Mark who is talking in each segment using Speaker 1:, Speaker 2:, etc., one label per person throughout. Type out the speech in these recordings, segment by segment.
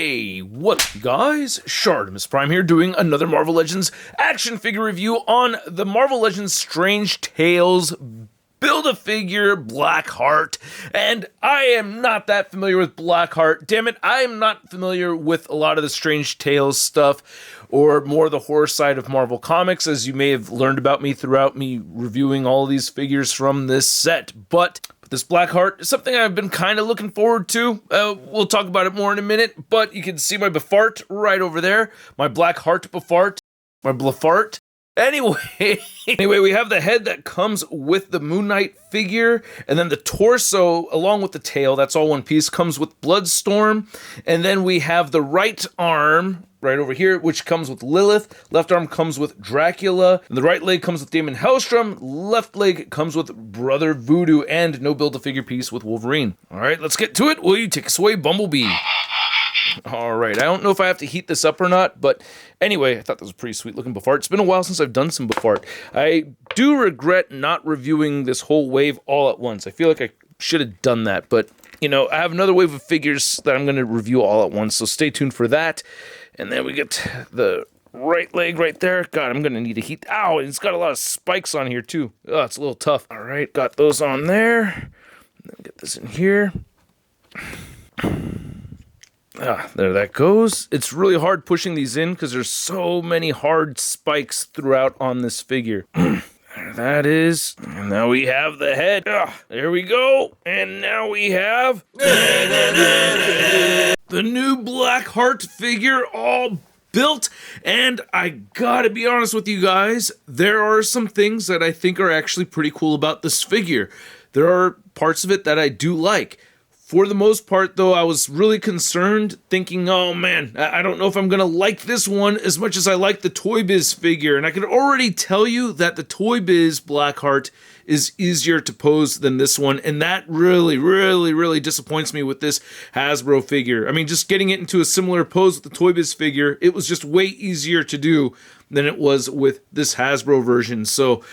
Speaker 1: Hey, what's up, guys? ShartimusPrime here doing another Marvel Legends action figure review on the Marvel Legends Strange Tales Build-A-Figure Blackheart. And I am not that familiar with Blackheart. Damn it, I am not familiar with a lot of the Strange Tales stuff or more the horror side of Marvel Comics, as you may have learned about me throughout me reviewing all these figures from this set. But this Blackheart is something I've been kind of looking forward to. We'll talk about it more in a minute, but you can see my Bafart right over there. My Blackheart Bafart. My Blafart. Anyway, we have the head that comes with the Moon Knight figure, and then the torso, along with the tail, that's all one piece, comes with Bloodstorm, and then we have the right arm right over here, which comes with Lilith, left arm comes with Dracula, and the right leg comes with Damon Hellstrom, left leg comes with Brother Voodoo, and no Build-A-Figure piece with Wolverine. Alright, let's get to it. Will you take us away, Bumblebee? Alright, I don't know if I have to heat this up or not, but anyway, I thought that was a pretty sweet looking Bafart. It's been a while since I've done some Bafart. I do regret not reviewing this whole wave all at once. I feel like I should have done that, but, you know, I have another wave of figures that I'm going to review all at once, so stay tuned for that. And then we get the right leg right there. God, I'm going to need to heat. Ow, it's got a lot of spikes on here, too. Oh, it's a little tough. Alright, got those on there. Then get this in here. There that goes. It's really hard pushing these in because there's so many hard spikes throughout on this figure. There that is. And now we have the head. There we go. And now we have the new Blackheart figure all built. And I gotta be honest with you guys, there are some things that I think are actually pretty cool about this figure. There are parts of it that I do like. For the most part, though, I was really concerned, thinking, oh man, I don't know if I'm going to like this one as much as I like the Toy Biz figure. And I can already tell you that the Toy Biz Blackheart is easier to pose than this one. And that really disappoints me with this Hasbro figure. I mean, just getting it into a similar pose with the Toy Biz figure, it was just way easier to do than it was with this Hasbro version. So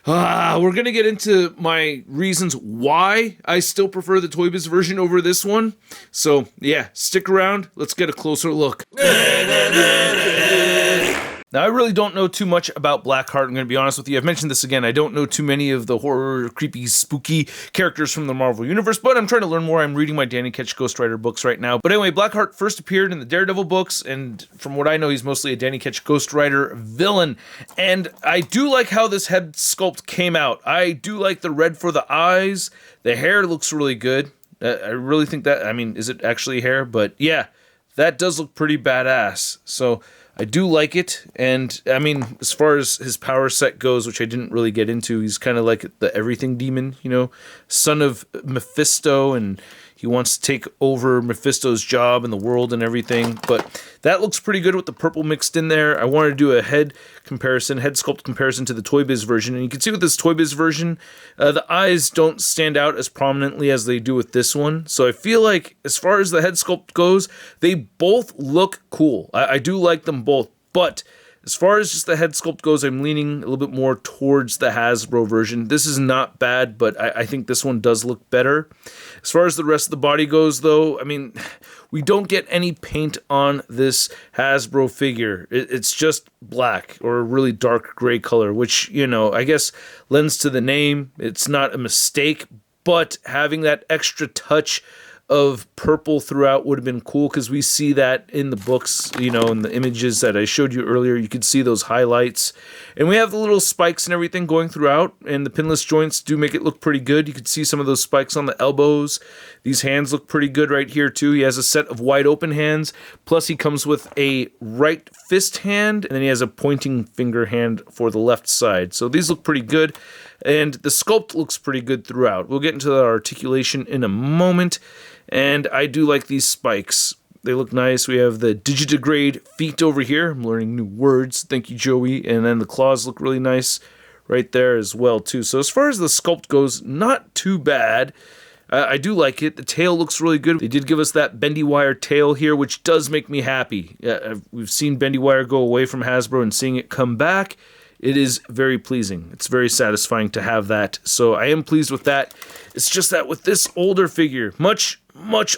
Speaker 1: we're going to get into my reasons why I still prefer the Toy Biz version over this one. So yeah, stick around. Let's get a closer look. Now, I really don't know too much about Blackheart, I'm going to be honest with you. I've mentioned this again. I don't know too many of the horror, creepy, spooky characters from the Marvel Universe, but I'm trying to learn more. I'm reading my Danny Ketch Ghost Rider books right now. But anyway, Blackheart first appeared in the Daredevil books, and from what I know, he's mostly a Danny Ketch Ghost Rider villain. And I do like how this head sculpt came out. I do like the red for the eyes. The hair looks really good. I really think that, I mean, is it actually hair? But yeah, that does look pretty badass. So I do like it, and I mean, as far as his power set goes, which I didn't really get into, he's kind of like the everything demon, you know, son of Mephisto, and he wants to take over Mephisto's job in the world and everything, but that looks pretty good with the purple mixed in there. I wanted to do a head sculpt comparison to the Toy Biz version, and you can see with this Toy Biz version, the eyes don't stand out as prominently as they do with this one, so I feel like, as far as the head sculpt goes, they both look cool. I do like them both, but as far as just the head sculpt goes, I'm leaning a little bit more towards the Hasbro version. This is not bad, but I think this one does look better. As far as the rest of the body goes, though, I mean, we don't get any paint on this Hasbro figure. It's just black or a really dark gray color, which, you know, I guess lends to the name. It's not a mistake, but having that extra touch of purple throughout would have been cool, because we see that in the books, you know, in the images that I showed you earlier. You could see those highlights, and we have the little spikes and everything going throughout, and the pinless joints do make it look pretty good. You could see some of those spikes on the elbows. These hands look pretty good right here too. He has a set of wide open hands, plus he comes with a right fist hand, and then he has a pointing finger hand for the left side. So these look pretty good, and the sculpt looks pretty good throughout. We'll get into the articulation in a moment. And I do like these spikes. They look nice. We have the digitigrade feet over here. I'm learning new words. Thank you, Joey. And then the claws look really nice right there as well, too. So as far as the sculpt goes, not too bad. I do like it. The tail looks really good. They did give us that bendy wire tail here, which does make me happy. We've seen bendy wire go away from Hasbro, and seeing it come back it is very pleasing. It's very satisfying to have that. So I am pleased with that. It's just that with this older figure, much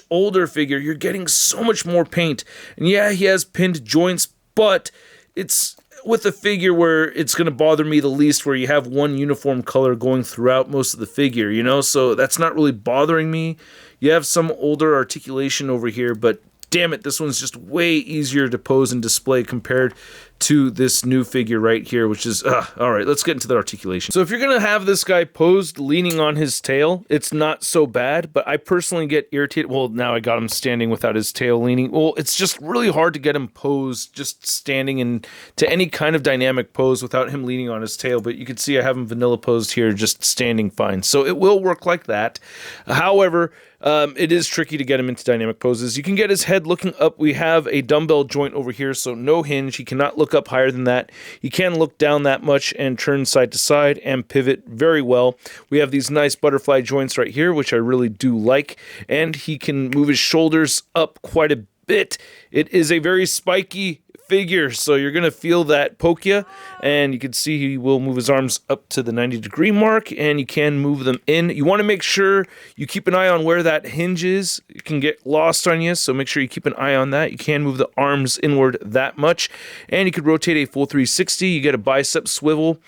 Speaker 1: older figure, you're getting so much more paint. And yeah, he has pinned joints, but it's with a figure where it's going to bother me the least, where you have one uniform color going throughout most of the figure, you know? So that's not really bothering me. You have some older articulation over here, but damn it, this one's just way easier to pose and display compared to this new figure right here, which is, all right, let's get into the articulation. So if you're going to have this guy posed leaning on his tail, it's not so bad, but I personally get irritated. Well, now I got him standing without his tail leaning. Well, it's just really hard to get him posed just standing into any kind of dynamic pose without him leaning on his tail, but you can see I have him vanilla posed here, just standing fine. So it will work like that. However, it is tricky to get him into dynamic poses. You can get his head looking up. We have a dumbbell joint over here, so no hinge. He cannot look up higher than that. He can look down that much and turn side to side and pivot very well. We have these nice butterfly joints right here, which I really do like, and he can move his shoulders up quite a bit. It is a very spiky figure, so you're gonna feel that poke you, and you can see he will move his arms up to the 90-degree mark, and you can move them in. You want to make sure you keep an eye on where that hinge is. It can get lost on you, so make sure you keep an eye on that. You can move the arms inward that much, and you could rotate a full 360. You get a bicep swivel,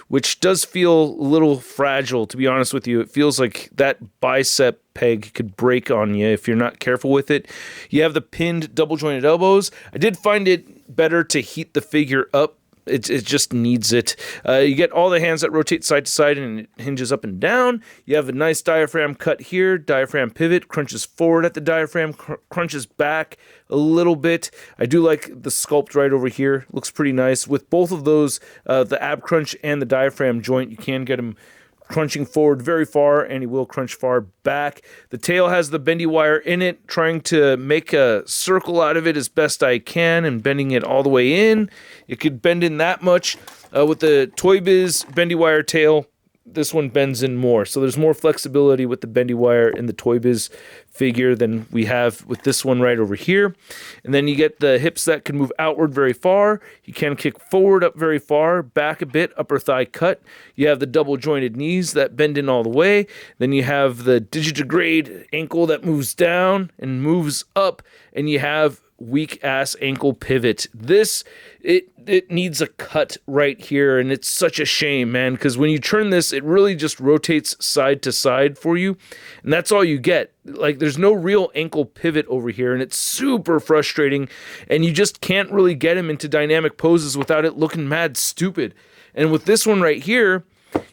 Speaker 1: which does feel a little fragile, to be honest with you. It feels like that bicep peg could break on you if you're not careful with it. You have the pinned double jointed elbows. I did find it better to heat the figure up. It just needs it. You get all the hands that rotate side to side and it hinges up and down. You have a nice diaphragm cut here, diaphragm pivot, crunches forward at the diaphragm, crunches back a little bit. I do like the sculpt right over here. Looks pretty nice. With both of those, the ab crunch and the diaphragm joint, you can get them crunching forward very far, and he will crunch far back. The tail has the bendy wire in it, trying to make a circle out of it as best I can and bending it all the way in. It could bend in that much. With the Toy Biz bendy wire tail, this one bends in more. So there's more flexibility with the bendy wire in the Toy Biz figure than we have with this one right over here. And then you get the hips that can move outward very far. You can kick forward up very far, back a bit, upper thigh cut. You have the double jointed knees that bend in all the way. Then you have the digitigrade ankle that moves down and moves up. And you have weak ass ankle pivot. This, it needs a cut right here, and it's such a shame, man, because when you turn this, it really just rotates side to side for you, and that's all you get. Like, there's no real ankle pivot over here, and it's super frustrating, and you just can't really get him into dynamic poses without it looking mad stupid. And with this one right here,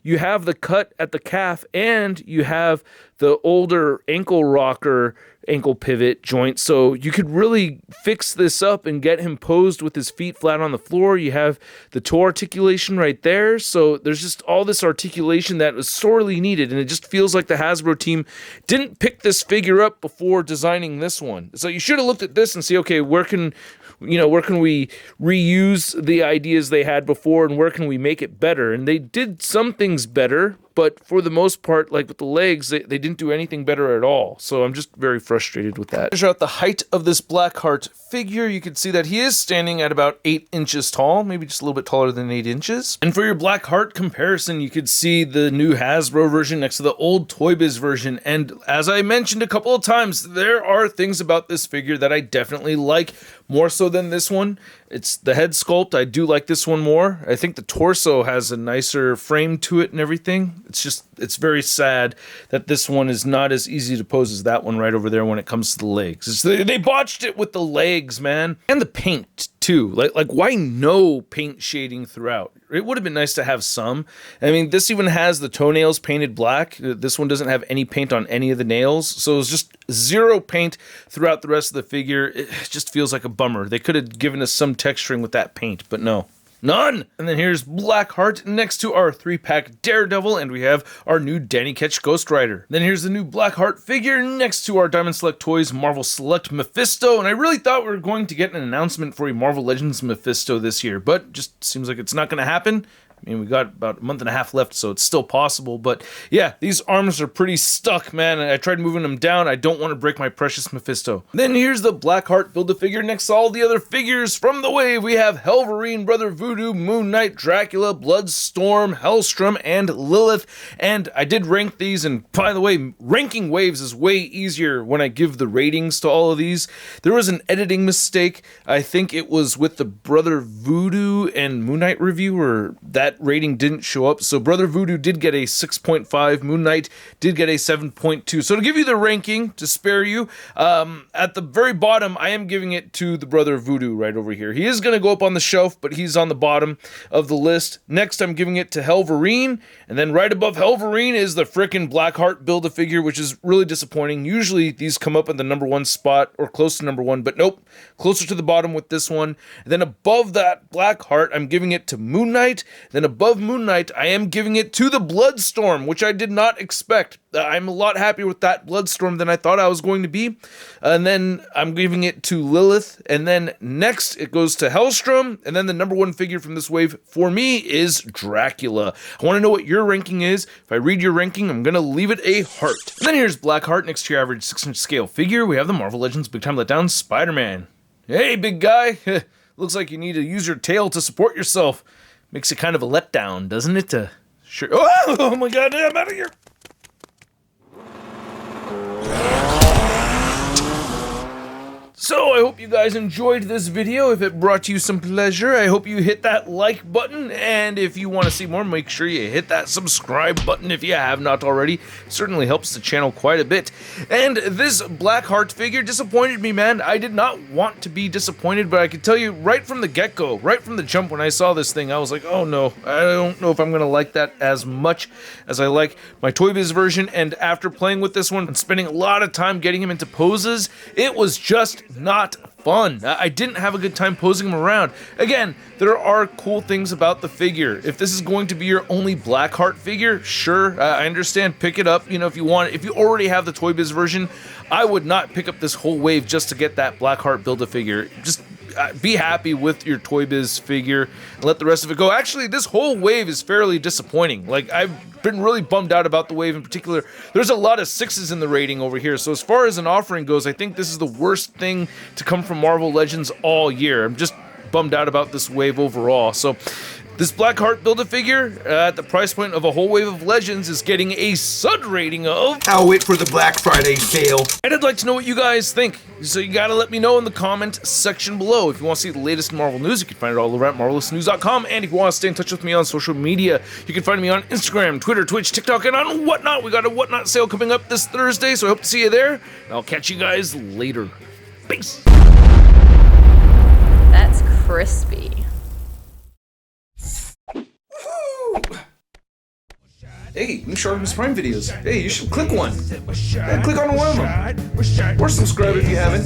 Speaker 1: you have the cut at the calf, and you have the older ankle rocker ankle pivot joint, so you could really fix this up and get him posed with his feet flat on the floor. You have the toe articulation right there, so there's just all this articulation that was sorely needed, and it just feels like the Hasbro team didn't pick this figure up before designing this one. So you should have looked at this and see, okay, where can we reuse the ideas they had before, and where can we make it better? And they did some things better, but for the most part, like with the legs, they didn't do anything better at all. So I'm just very frustrated with that. Measure out the height of this Blackheart figure. You can see that he is standing at about 8 inches tall, maybe just a little bit taller than 8 inches. And for your Blackheart comparison, you could see the new Hasbro version next to the old Toy Biz version. And as I mentioned a couple of times, there are things about this figure that I definitely like more so than this one. It's the head sculpt. I do like this one more. I think the torso has a nicer frame to it and everything. It's very sad that this one is not as easy to pose as that one right over there when it comes to the legs. They botched it with the legs, man. And the paint, too. Like why no paint shading throughout? It would have been nice to have some. I mean, this even has the toenails painted black. This one doesn't have any paint on any of the nails. So it's just zero paint throughout the rest of the figure. It just feels like a bummer. They could have given us some texturing with that paint, but no. None! And then here's Blackheart next to our 3-pack Daredevil, and we have our new Danny Ketch Ghost Rider. Then here's the new Blackheart figure next to our Diamond Select Toys Marvel Select Mephisto, and I really thought we were going to get an announcement for a Marvel Legends Mephisto this year, but just seems like it's not going to happen. I mean, we got about a month and a half left, so it's still possible. But yeah, these arms are pretty stuck, man. I tried moving them down. I don't want to break my precious Mephisto. Then here's the Blackheart Build-A-Figure next to all the other figures from the wave. We have Helverine, Brother Voodoo, Moon Knight, Dracula, Bloodstorm, Hellstrom, and Lilith. And I did rank these, and by the way, ranking waves is way easier when I give the ratings to all of these. There was an editing mistake. I think it was with the Brother Voodoo and Moon Knight review, or that rating didn't show up. So Brother Voodoo did get a 6.5, Moon Knight did get a 7.2. So to give you the ranking, to spare you, at the very bottom, I am giving it to the Brother Voodoo right over here. He is going to go up on the shelf, but he's on the bottom of the list. Next, I'm giving it to Helverine, and then right above Helverine is the frickin' Blackheart Build-A-Figure, which is really disappointing. Usually these come up in the #1 spot, or close to #1, but nope, closer to the bottom with this one. And then above that Blackheart, I'm giving it to Moon Knight. Then above Moon Knight, I am giving it to the Bloodstorm, which I did not expect. I'm a lot happier with that Bloodstorm than I thought I was going to be. And then I'm giving it to Lilith. And then next, it goes to Hellstrom. And then the #1 figure from this wave for me is Dracula. I want to know what your ranking is. If I read your ranking, I'm going to leave it a heart. And then here's Blackheart next to your average 6-inch scale figure. We have the Marvel Legends Big Time Letdown Spider-Man. Hey, big guy. Looks like you need to use your tail to support yourself. Makes it kind of a letdown, doesn't it? Sure. Oh my god, I'm out of here. So, I hope you guys enjoyed this video. If it brought you some pleasure, I hope you hit that like button. And if you want to see more, make sure you hit that subscribe button if you have not already. It certainly helps the channel quite a bit. And this Blackheart figure disappointed me, man. I did not want to be disappointed, but I can tell you right from the get-go, right from the jump when I saw this thing, I was like, oh no, I don't know if I'm going to like that as much as I like my Toy Biz version. And after playing with this one and spending a lot of time getting him into poses, it was just not fun. I didn't have a good time posing him around. Again, there are cool things about the figure. If this is going to be your only Blackheart figure, sure, I understand, pick it up, you know, if you want it. If you already have the Toy Biz version, I would not pick up this whole wave just to get that Blackheart Build-A-Figure. Just be happy with your Toy Biz figure and let the rest of it go. Actually, this whole wave is fairly disappointing. Like, I've been really bummed out about the wave in particular. There's a lot of 6s in the rating over here, so as far as an offering goes, I think this is the worst thing to come from Marvel Legends all year. I'm just bummed out about this wave overall. So this Blackheart Build-A-Figure at the price point of a whole wave of Legends is getting a SUD rating of...
Speaker 2: I'll wait for the Black Friday sale.
Speaker 1: And I'd like to know what you guys think. So you gotta let me know in the comment section below. If you want to see the latest Marvel news, you can find it all over at marvelousnews.com. And if you want to stay in touch with me on social media, you can find me on Instagram, Twitter, Twitch, TikTok, and on Whatnot. We got a Whatnot sale coming up this Thursday, so I hope to see you there. And I'll catch you guys later. Peace.
Speaker 3: That's crispy.
Speaker 1: Hey, new ShartimusPrime videos. Hey, you should click one. Yeah, click on one of them. Or subscribe if you haven't.